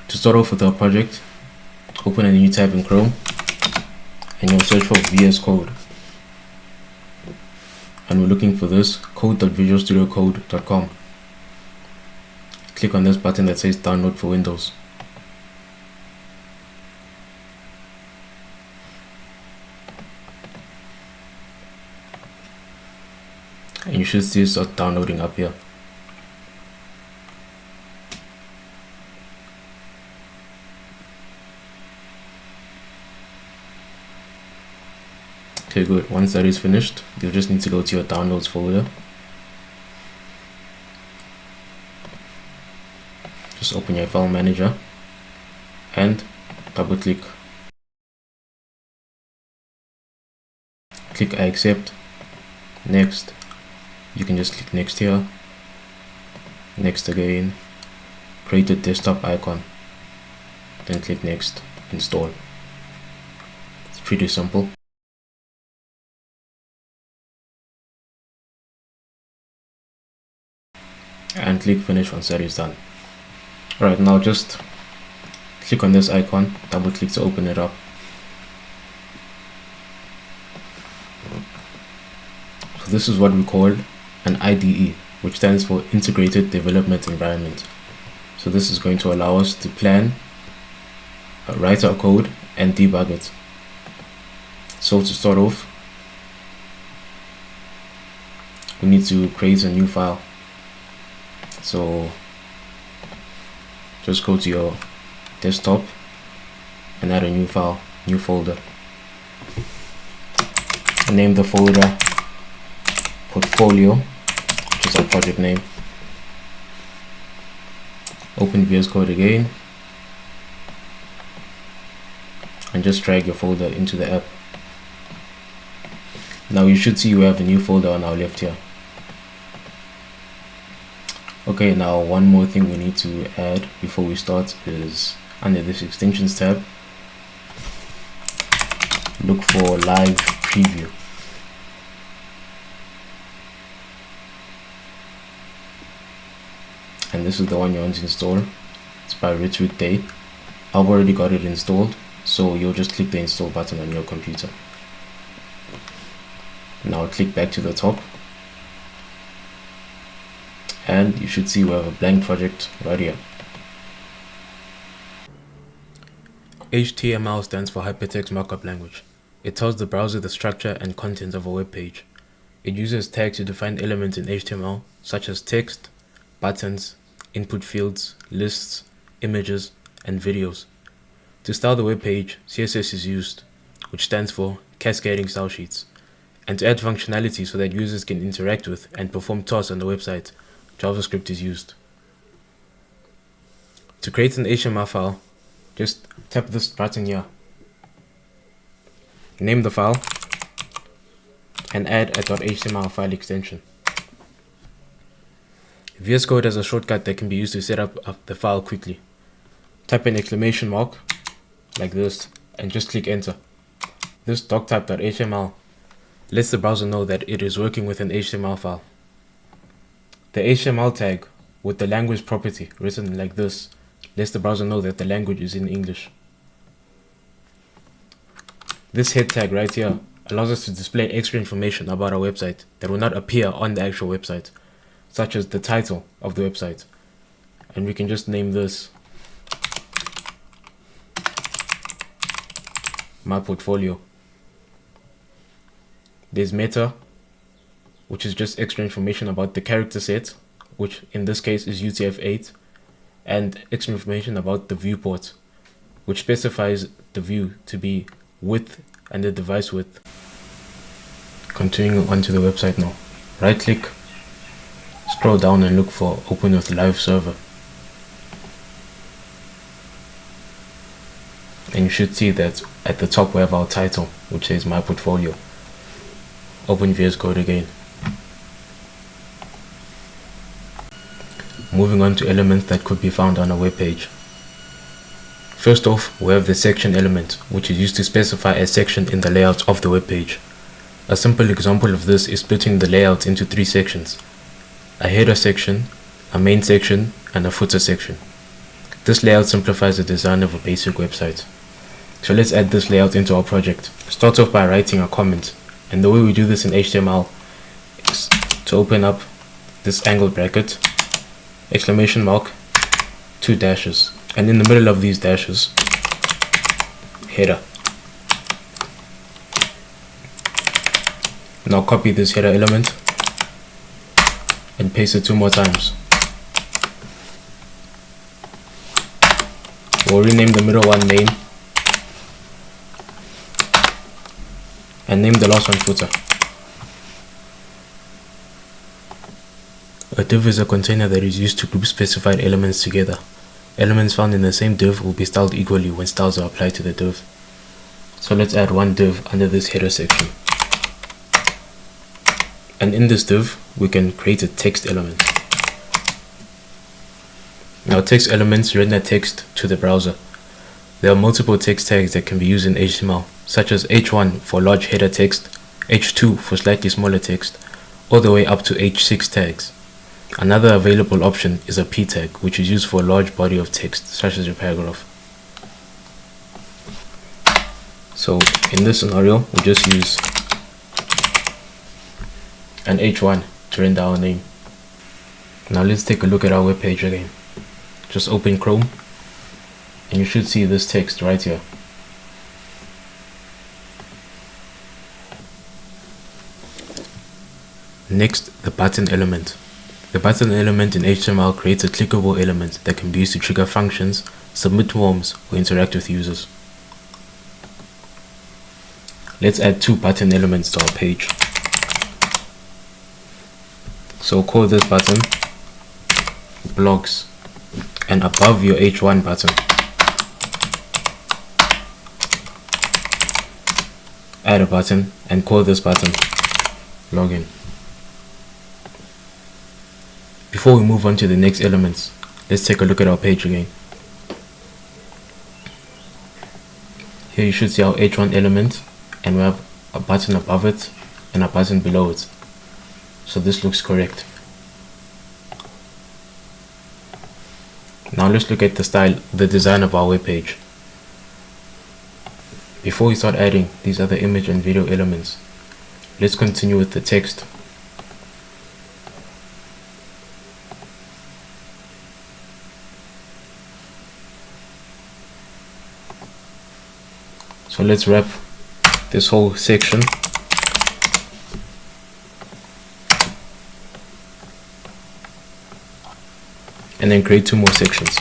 To start off with our project, open a new tab in Chrome and you'll search for VS Code. And we're looking for this code.visualstudiocode.com. Click on this button that says download for Windows. And you should see it start downloading up here. Okay, good. Once that is finished, you'll just need to go to your downloads folder. Just open your file manager and double click. Click I accept. Next. You can just click next here. Next again. Create a desktop icon. Then click next. Install. It's pretty simple. And click finish once that is done. Alright, now just click on this icon, double click to open it up. So this is what we call an IDE, which stands for Integrated Development Environment. So this is going to allow us to plan, write our code and debug it. So to start off, we need to create a new file. So just go to your desktop and add a new file, new folder. Name the folder portfolio, which is our project name. Open VS Code again and just drag your folder into the app. Now you should see we have a new folder on our left here. Okay, now one more thing we need to add before we start is under this extensions tab, look for live preview. And this is the one you want to install. It's by Ritwik Day. I've already got it installed, so you'll just click the install button on your computer. Now click back to the top. And you should see we have a blank project right here. HTML stands for Hypertext Markup Language. It tells the browser the structure and content of a web page. It uses tags to define elements in HTML, such as text, buttons, input fields, lists, images, and videos. To style the web page, CSS is used, which stands for Cascading Style Sheets. And to add functionality so that users can interact with and perform tasks on the website, JavaScript is used. To create an HTML file, just tap this button here. Name the file and add a .html file extension. VS Code has a shortcut that can be used to set up the file quickly. Type an exclamation mark like this and just click enter. This doctype.html lets the browser know that it is working with an HTML file. The HTML tag with the language property written like this lets the browser know that the language is in English. This head tag right here allows us to display extra information about our website that will not appear on the actual website, such as the title of the website. And we can just name this My Portfolio. There's meta, which is just extra information about the character set, which in this case is UTF-8, and extra information about the viewport, which specifies the view to be width and the device width. Continuing onto the website now, right click, scroll down and look for Open with Live Server. And you should see that at the top we have our title, which says My Portfolio. Open VS Code again. Moving on to elements that could be found on a web page. First off, we have the section element, which is used to specify a section in the layout of the web page. A simple example of this is splitting the layout into 3 sections: a header section, a main section, and a footer section. This layout simplifies the design of a basic website. So let's add this layout into our project. Start off by writing a comment, and the way we do this in HTML is to open up this angled bracket, exclamation mark, 2 dashes, and in the middle of these dashes, header. Now copy this header element and paste it 2 more times. We'll rename the middle one main and name the last one footer. A div is a container that is used to group specified elements together. Elements found in the same div will be styled equally when styles are applied to the div. So let's add one div under this header section. And in this div, we can create a text element. Now text elements render text to the browser. There are multiple text tags that can be used in HTML, such as H1 for large header text, H2 for slightly smaller text, all the way up to H6 tags. Another available option is a P tag, which is used for a large body of text, such as your paragraph. So in this scenario, we'll just use an H1 to render our name. Now let's take a look at our web page again. Just open Chrome, and you should see this text right here. Next, the button element. The button element in HTML creates a clickable element that can be used to trigger functions, submit forms, or interact with users. Let's add 2 button elements to our page. So call this button blogs, and above your H1 button, add a button and call this button login. Before we move on to the next elements, let's take a look at our page again. Here you should see our H1 element, and we have a button above it and a button below it. So this looks correct. Now let's look at the design of our web page. Before we start adding these other image and video elements, let's continue with the text. So let's wrap this whole section and then create 2 more sections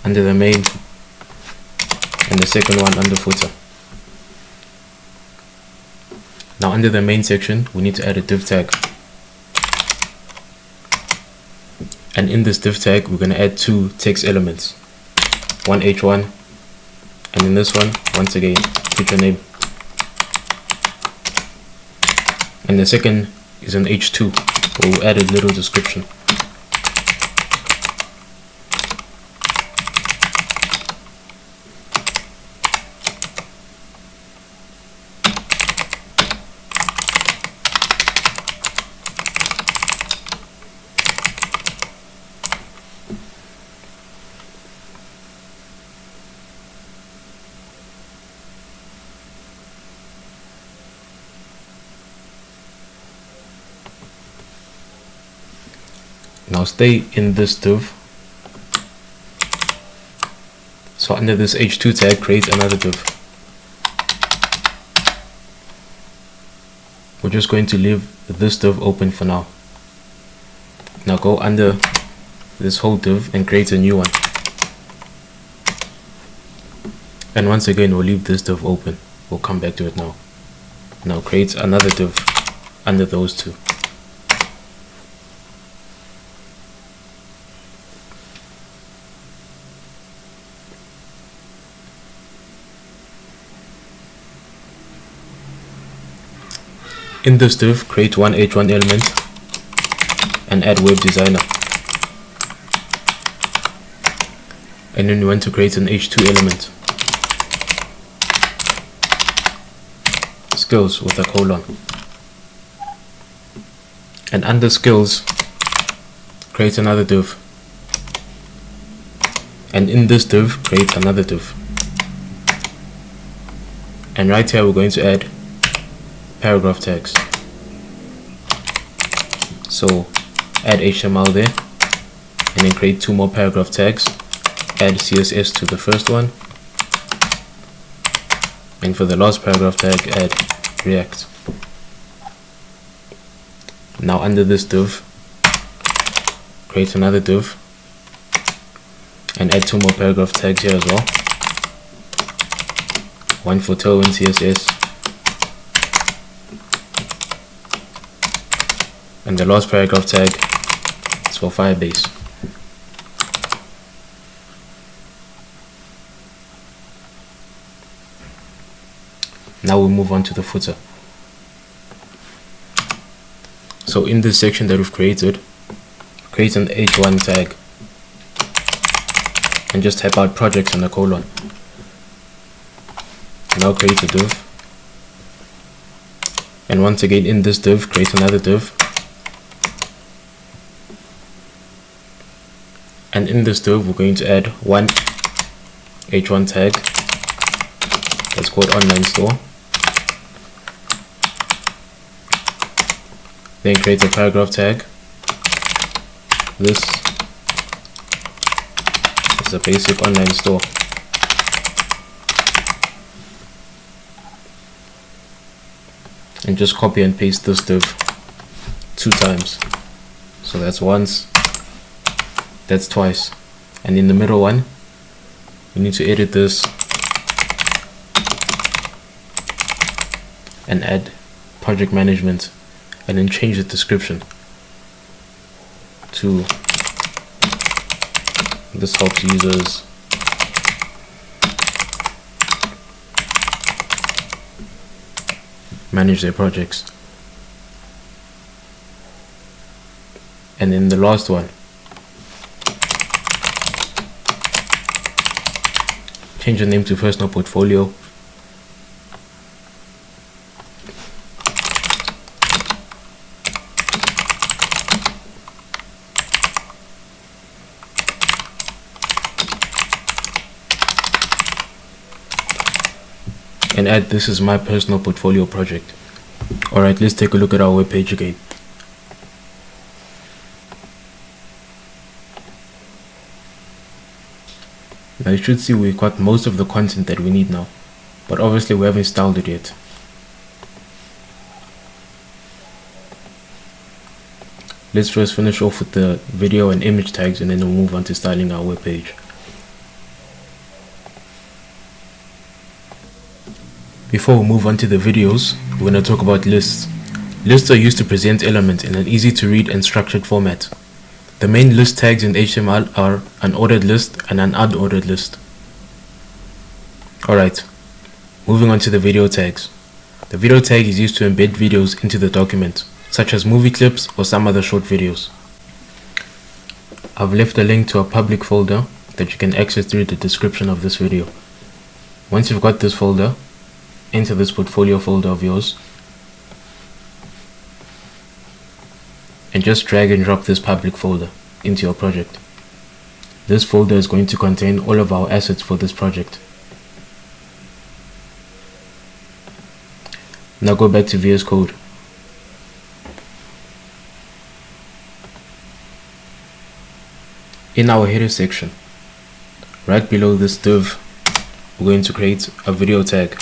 under the main and the second one under footer. Now under the main section, we need to add a div tag, and in this div tag we're going to add 2 text elements, one H1, and in this one, once again, put your name, and the second is an H2 where we'll add a little description. Now stay in this div. So under this H2 tag, create another div. We're just going to leave this div open for now. Now go under this whole div and create a new one. And once again, we'll leave this div open. We'll come back to it now. Now create another div under those 2. In this div, create one H1 element and add web designer. And then we want to create an H2 element, skills with a colon. And under skills, create another div And in this div, create another div. And right here, we're going to add paragraph tags. So add HTML there, and then create 2 more paragraph tags. Add CSS to the first one, and for the last paragraph tag, add React. Now under this div, create another div and add 2 more paragraph tags here as well. One for Tailwind CSS, and the last paragraph tag is for Firebase. Now we move on to the footer. So in this section that we've created, create an h1 tag and just type out projects and a colon. Now create a div, and once again in this div, create another div, and in this div we're going to add one h1 tag that's called online store. Then create a paragraph tag. This is a basic online store. And just copy and paste this div 2 times. So that's once, that's twice. And in the middle one, we need to edit this and add project management, and then change the description to this helps users manage their projects. And then the last one, change the name to personal portfolio. And add this is my personal portfolio project. Alright, let's take a look at our web page again. Now you should see we've got most of the content that we need now, but obviously we haven't styled it yet. Let's first finish off with the video and image tags, and then we'll move on to styling our web page. Before we move on to the videos, we're going to talk about lists. Lists are used to present elements in an easy to read and structured format. The main list tags in HTML are an ordered list and an unordered list. Alright, moving on to the video tags. The video tag is used to embed videos into the document, such as movie clips or some other short videos. I've left a link to a public folder that you can access through the description of this video. Once you've got this folder, enter this portfolio folder of yours and just drag and drop this public folder into your project. This folder is going to contain all of our assets for this project. Now go back to VS Code. In our header section, right below this div, we're going to create a video tag.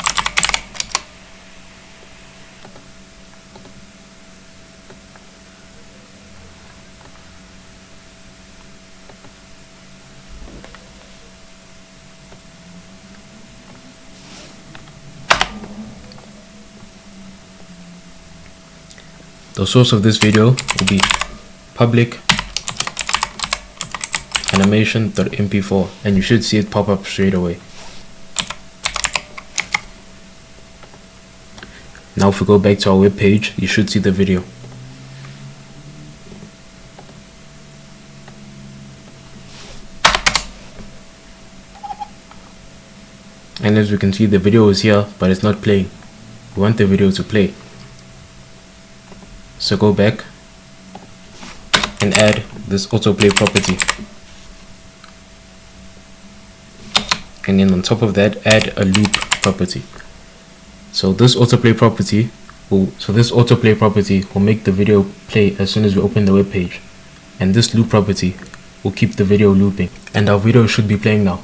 The source of this video will be public animation.mp4, and you should see it pop up straight away. Now if we go back to our web page, you should see the video. And as we can see, the video is here, but it's not playing. We want the video to play. So go back and add this autoplay property. and then on top of that add a loop property. So this autoplay property will make the video play as soon as we open the web page, and this loop property will keep the video looping, and our video should be playing now.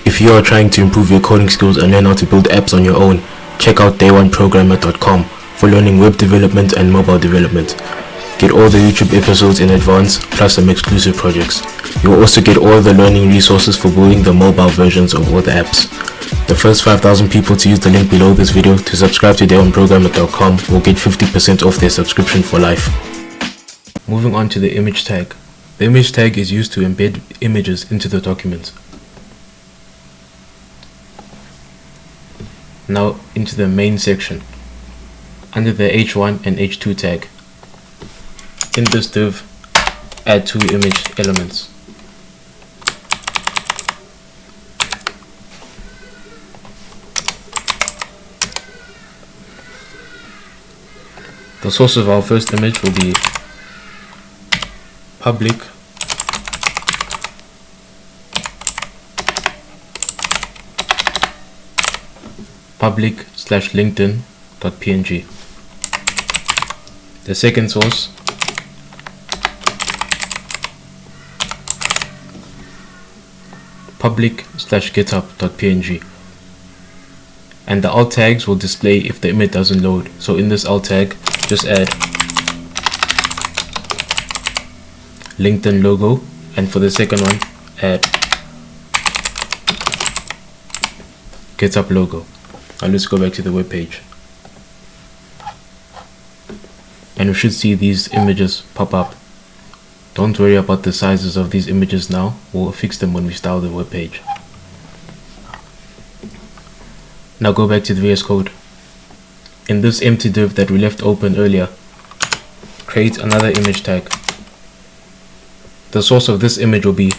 If you are trying to improve your coding skills and learn how to build apps on your own, check out day1programmer.com for learning web development and mobile development. Get all the YouTube episodes in advance, plus some exclusive projects. You will also get all the learning resources for building the mobile versions of all the apps. The first 5,000 people to use the link below this video to subscribe to day1programmer.com will get 50% off their subscription for life. Moving on to the image tag. The image tag is used to embed images into the document. Now into the main section. Under the h1 and h2 tag, in this div, add two image elements. The source of our first image will be public /linkedin.png. The second source public/github.png, and the alt tags will display if the image doesn't load. So in this alt tag, just add LinkedIn logo, and for the second one, add GitHub logo. Now let's go back to the web page, and we should see these images pop up. Don't worry about the sizes of these images now, we'll fix them when we style the web page. Now go back to the VS Code. In this empty div that we left open earlier, create another image tag. The source of this image will be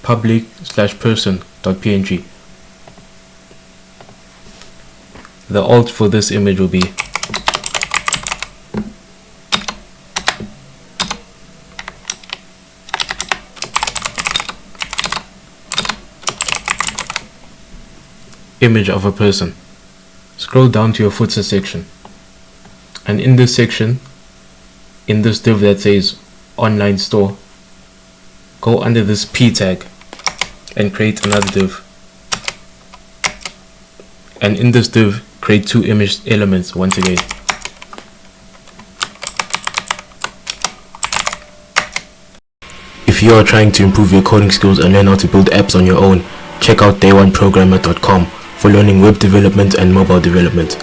public/person.png. The alt for this image will be image of a person. Scroll down to your footer section, and in this section, in this div that says online store, go under this p tag and create another div, and in this div create two image elements once again. If you are trying to improve your coding skills and learn how to build apps on your own, check out day1programmer.com for learning web development and mobile development.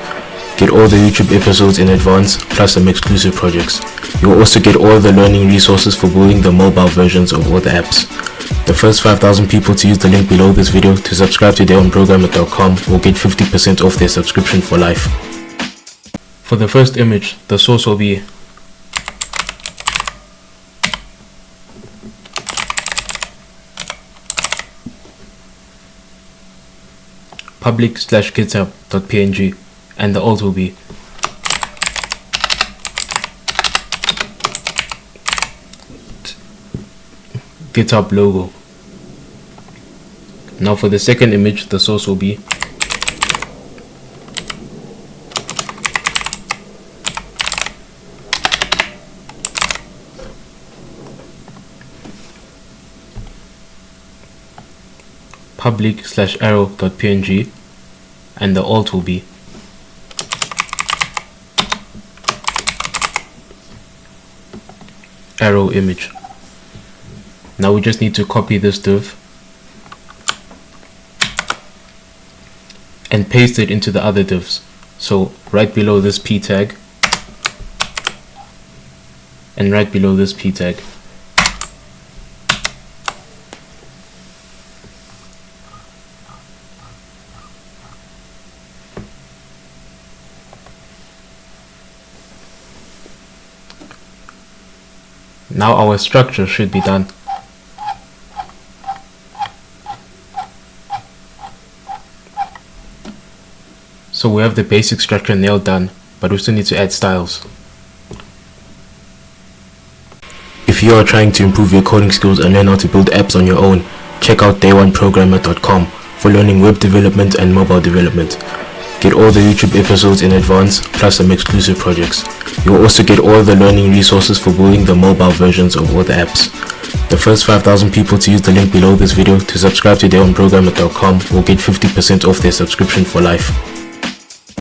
Get all the YouTube episodes in advance, plus some exclusive projects. You will also get all the learning resources for building the mobile versions of all the apps. The first 5,000 people to use the link below this video to subscribe to day1programmer.com will get 50% off their subscription for life. For the first image, the source will be public/github.png, and the alt will be GitHub logo. Now for the second image, the source will be public/arrow.png, and the alt will be arrow image. Now we just need to copy this div and paste it into the other divs. So right below this p tag and right below this p tag. Now our structure should be done. So we have the basic structure nailed down, but we still need to add styles. If you are trying to improve your coding skills and learn how to build apps on your own, check out dayoneprogrammer.com for learning web development and mobile development. Get all the YouTube episodes in advance, plus some exclusive projects. You'll also get all the learning resources for building the mobile versions of all the apps. The first 5,000 people to use the link below this video to subscribe to dayoneprogrammer.com will get 50% off their subscription for life.